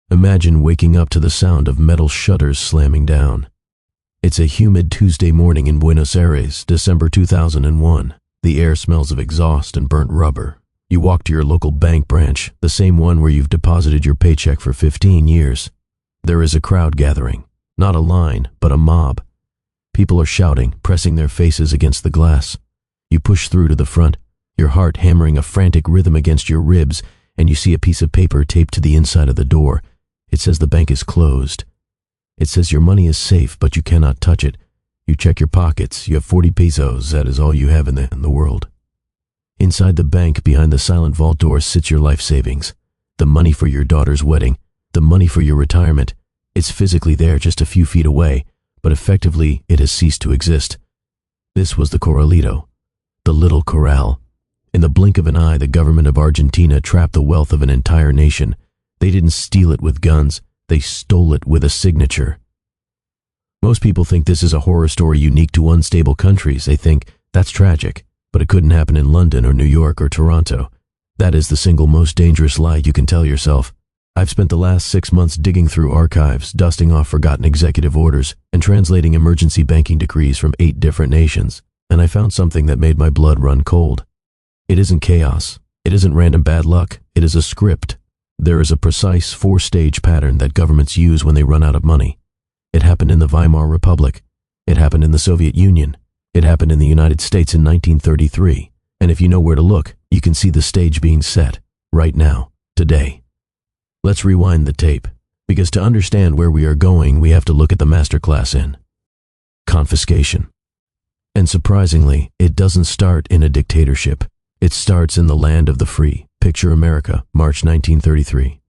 Imagine waking up to the sound of metal shutters slamming down. It's a humid Tuesday morning in Buenos Aires, December 2001. The air smells of exhaust and burnt rubber. You walk to your local bank branch, the same one where you've deposited your paycheck for 15 years. There is a crowd gathering. Not a line, but a mob. People are shouting, pressing their faces against the glass. You push through to the front, your heart hammering a frantic rhythm against your ribs, and you see a piece of paper taped to the inside of the door. It says the bank is closed. It says your money is safe, but you cannot touch it. You check your pockets. You have 40 pesos. That is all you have in the world. Inside the bank, behind the silent vault door, sits your life savings. The money for your daughter's wedding. The money for your retirement. It's physically there just a few feet away, but effectively it has ceased to exist. This was the Corralito. The little corral. In the blink of an eye, the government of Argentina trapped the wealth of an entire nation. They didn't steal it with guns. They stole it with a signature. Most people think this is a horror story unique to unstable countries. They think, that's tragic, but it couldn't happen in London or New York or Toronto. That is the single most dangerous lie you can tell yourself. I've spent the last 6 months digging through archives, dusting off forgotten executive orders, and translating emergency banking decrees from 8 different nations, and I found something that made my blood run cold. It isn't chaos. It isn't random bad luck. It is a script. There is a precise 4-stage pattern that governments use when they run out of money. It happened in the Weimar Republic. It happened in the Soviet Union. It happened in the United States in 1933. And if you know where to look, you can see the stage being set, right now, today. Let's rewind the tape, because to understand where we are going, we have to look at the masterclass in confiscation. And surprisingly, it doesn't start in a dictatorship. It starts in the land of the free. Picture America, March 1933.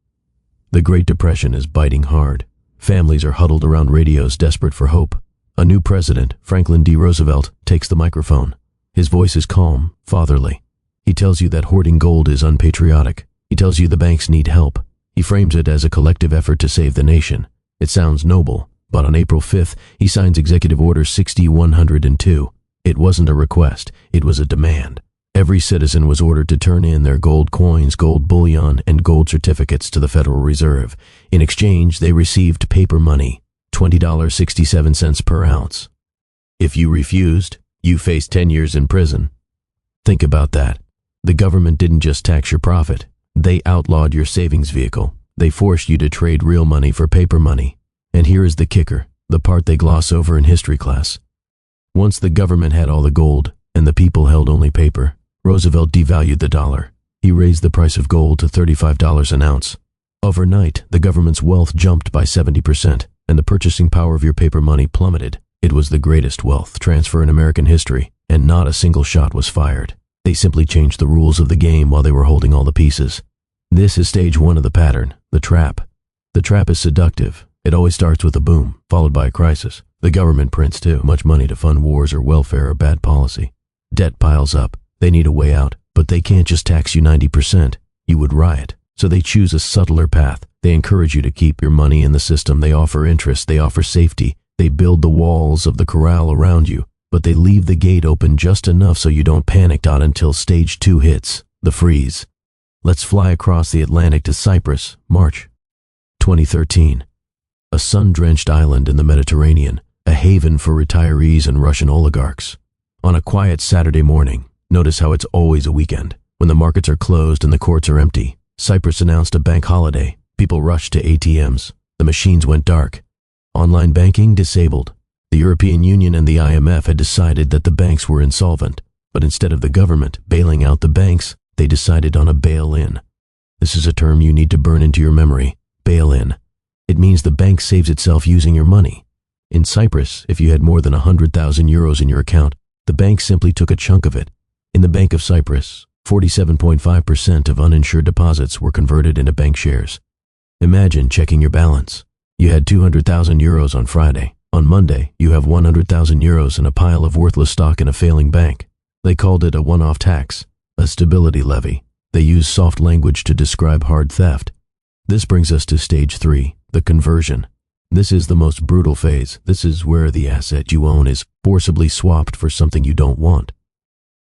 The Great Depression is biting hard. Families are huddled around radios, desperate for hope. A new president, Franklin D. Roosevelt, takes the microphone. His voice is calm, fatherly. He tells you that hoarding gold is unpatriotic. He tells you the banks need help. He frames it as a collective effort to save the nation. It sounds noble, but on April 5th, he signs Executive Order 6102. It wasn't a request, it was a demand. Every citizen was ordered to turn in their gold coins, gold bullion, and gold certificates to the Federal Reserve. In exchange, they received paper money, $20.67 per ounce. If you refused, you faced 10 years in prison. Think about that. The government didn't just tax your profit. They outlawed your savings vehicle. They forced you to trade real money for paper money. And here is the kicker, the part they gloss over in history class. Once the government had all the gold, and the people held only paper, Roosevelt devalued the dollar. He raised the price of gold to $35 an ounce. Overnight, the government's wealth jumped by 70%, and the purchasing power of your paper money plummeted. It was the greatest wealth transfer in American history, and not a single shot was fired. They simply changed the rules of the game while they were holding all the pieces. This is stage 1 of the pattern, the trap. The trap is seductive. It always starts with a boom, followed by a crisis. The government prints too much money to fund wars or welfare or bad policy. Debt piles up. They need a way out, but they can't just tax you 90%. You would riot. So they choose a subtler path. They encourage you to keep your money in the system. They offer interest. They offer safety. They build the walls of the corral around you, but they leave the gate open just enough so you don't panic out until stage 2 hits, the freeze. Let's fly across the Atlantic to Cyprus, March 2013. A sun-drenched island in the Mediterranean, a haven for retirees and Russian oligarchs. On a quiet Saturday morning, notice how it's always a weekend. When the markets are closed and the courts are empty, Cyprus announced a bank holiday. People rushed to ATMs. The machines went dark. Online banking disabled. The European Union and the IMF had decided that the banks were insolvent, but instead of the government bailing out the banks, they decided on a bail-in. This is a term you need to burn into your memory. Bail-in. It means the bank saves itself using your money. In Cyprus, if you had more than 100,000 euros in your account, the bank simply took a chunk of it. In the Bank of Cyprus, 47.5% of uninsured deposits were converted into bank shares. Imagine checking your balance. You had 200,000 euros on Friday. On Monday, you have 100,000 euros in a pile of worthless stock in a failing bank. They called it a one-off tax, a stability levy. They used soft language to describe hard theft. This brings us to stage 3, the conversion. This is the most brutal phase. This is where the asset you own is forcibly swapped for something you don't want.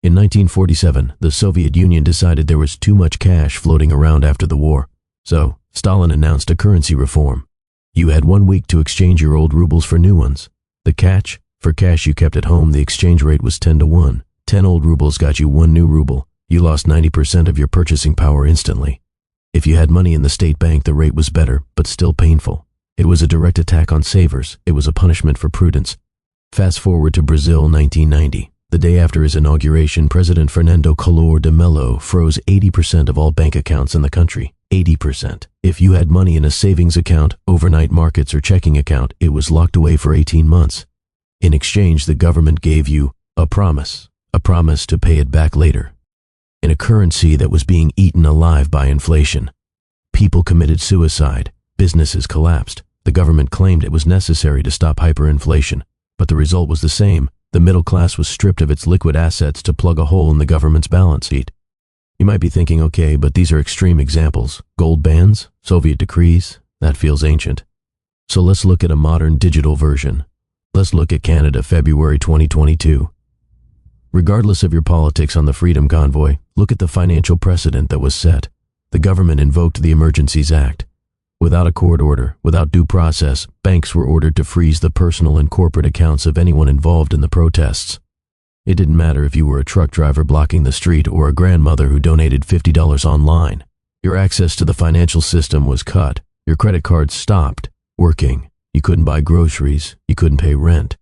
In 1947, the Soviet Union decided there was too much cash floating around after the war. So, Stalin announced a currency reform. You had 1 week to exchange your old rubles for new ones. The catch? For cash you kept at home, the exchange rate was 10 to 1. 10 old rubles got you 1 new ruble. You lost 90% of your purchasing power instantly. If you had money in the state bank, the rate was better, but still painful. It was a direct attack on savers. It was a punishment for prudence. Fast forward to Brazil, 1990. The day after his inauguration, President Fernando Collor de Mello froze 80% of all bank accounts in the country. 80%. If you had money in a savings account, overnight markets, or checking account, it was locked away for 18 months. In exchange, the government gave you a promise to pay it back later. In a currency that was being eaten alive by inflation. People committed suicide. Businesses collapsed. The government claimed it was necessary to stop hyperinflation, but the result was the same. The middle class was stripped of its liquid assets to plug a hole in the government's balance sheet. You might be thinking, okay, but these are extreme examples. Gold bans, Soviet decrees, that feels ancient. So let's look at a modern digital version. Let's look at Canada, February 2022. Regardless of your politics on the Freedom Convoy, look at the financial precedent that was set. The government invoked the Emergencies Act. Without a court order, without due process, banks were ordered to freeze the personal and corporate accounts of anyone involved in the protests. It didn't matter if you were a truck driver blocking the street or a grandmother who donated $50 online. Your access to the financial system was cut. Your credit cards stopped working. You couldn't buy groceries. You couldn't pay rent.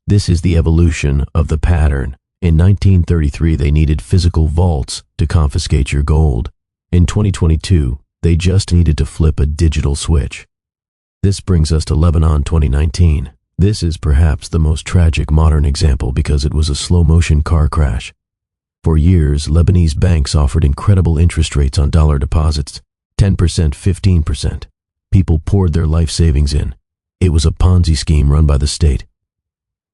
This is the evolution of the pattern. In 1933, they needed physical vaults to confiscate your gold. In 2022, they just needed to flip a digital switch. This brings us to Lebanon, 2019. This is perhaps the most tragic modern example because it was a slow-motion car crash. For years, Lebanese banks offered incredible interest rates on dollar deposits, 10%, 15%. People poured their life savings in. It was a Ponzi scheme run by the state.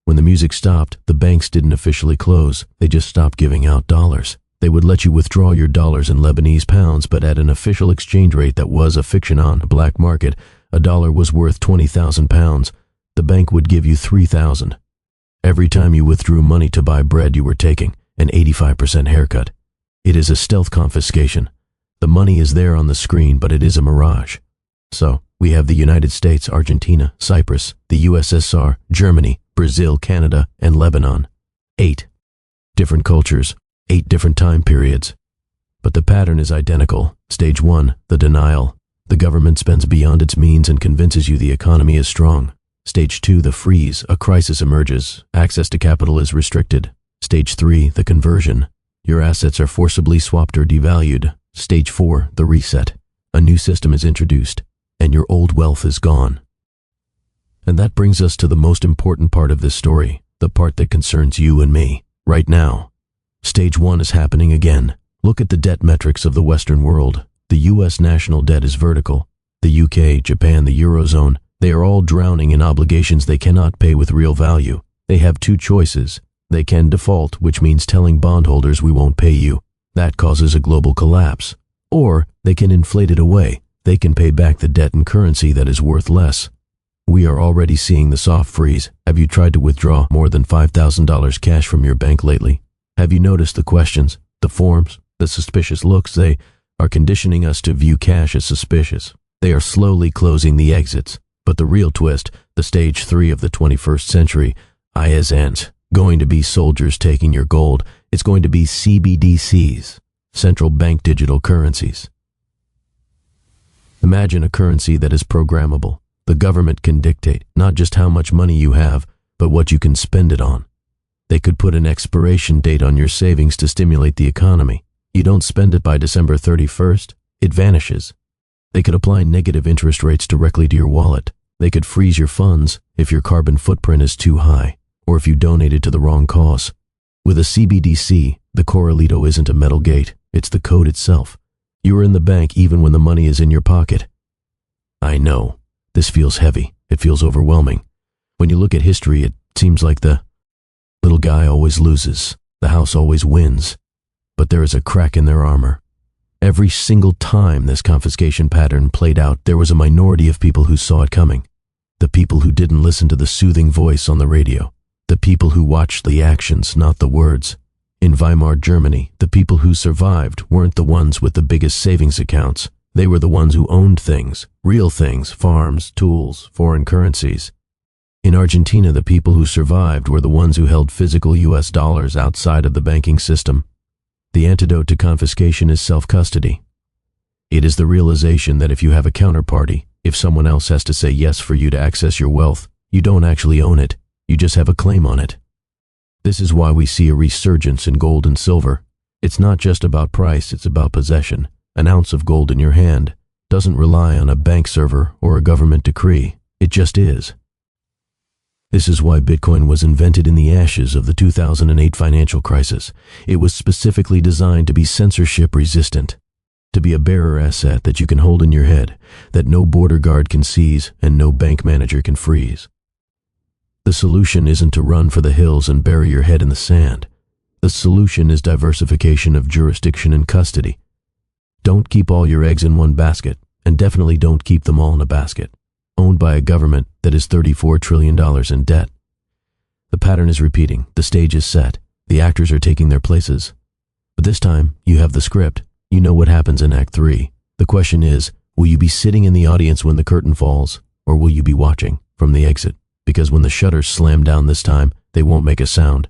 When the music stopped, the banks didn't officially close. They just stopped giving out dollars. They would let you withdraw your dollars in Lebanese pounds, but at an official exchange rate that was a fiction on a black market. A dollar was worth 20,000 pounds. The bank would give you 3,000. Every time you withdrew money to buy bread, you were taking an 85% haircut. It is a stealth confiscation. The money is there on the screen, but it is a mirage. So, we have the United States, Argentina, Cyprus, the USSR, Germany, Brazil, Canada, and Lebanon. 8 different cultures, 8 different time periods. But the pattern is identical. Stage 1, the denial. The government spends beyond its means and convinces you the economy is strong. Stage 2, the freeze. A crisis emerges. Access to capital is restricted. Stage 3, the conversion. Your assets are forcibly swapped or devalued. Stage 4, the reset. A new system is introduced, and your old wealth is gone. And that brings us to the most important part of this story, the part that concerns you and me, right now. Stage 1 is happening again. Look at the debt metrics of the Western world. The U.S. national debt is vertical. The UK, Japan, the Eurozone, they are all drowning in obligations they cannot pay with real value. They have 2 choices. They can default, which means telling bondholders we won't pay you. That causes a global collapse. Or they can inflate it away. They can pay back the debt in currency that is worth less. We are already seeing the soft freeze. Have you tried to withdraw more than $5,000 cash from your bank lately? Have you noticed the questions, the forms, the suspicious looks? They are conditioning us to view cash as suspicious. They are slowly closing the exits. But the real twist, the stage 3 of the 21st century, isn't going to be soldiers taking your gold. It's going to be CBDCs, central bank digital currencies. Imagine a currency that is programmable. The government can dictate not just how much money you have, but what you can spend it on. They could put an expiration date on your savings to stimulate the economy. You don't spend it by December 31st, it vanishes. They could apply negative interest rates directly to your wallet. They could freeze your funds if your carbon footprint is too high, or if you donated to the wrong cause. With a CBDC, the corralito isn't a metal gate, it's the code itself. You are in the bank even when the money is in your pocket. I know, this feels heavy, it feels overwhelming. When you look at history, it seems like the little guy always loses, the house always wins. But there is a crack in their armor. Every single time this confiscation pattern played out, there was a minority of people who saw it coming. The people who didn't listen to the soothing voice on the radio. The people who watched the actions, not the words. In Weimar Germany, the people who survived weren't the ones with the biggest savings accounts. They were the ones who owned things, real things, farms, tools, foreign currencies. In Argentina, the people who survived were the ones who held physical US dollars outside of the banking system. The antidote to confiscation is self-custody. It is the realization that if you have a counterparty, if someone else has to say yes for you to access your wealth, you don't actually own it, you just have a claim on it. This is why we see a resurgence in gold and silver. It's not just about price, it's about possession. An ounce of gold in your hand doesn't rely on a bank server or a government decree. It just is. This is why Bitcoin was invented in the ashes of the 2008 financial crisis. It was specifically designed to be censorship resistant, to be a bearer asset that you can hold in your head, that no border guard can seize and no bank manager can freeze. The solution isn't to run for the hills and bury your head in the sand. The solution is diversification of jurisdiction and custody. Don't keep all your eggs in one basket, and definitely don't keep them all in a basket, owned by a government that is $34 trillion in debt. The pattern is repeating, the stage is set, the actors are taking their places. But this time, you have the script, you know what happens in Act 3. The question is, will you be sitting in the audience when the curtain falls, or will you be watching from the exit? Because when the shutters slam down this time, they won't make a sound.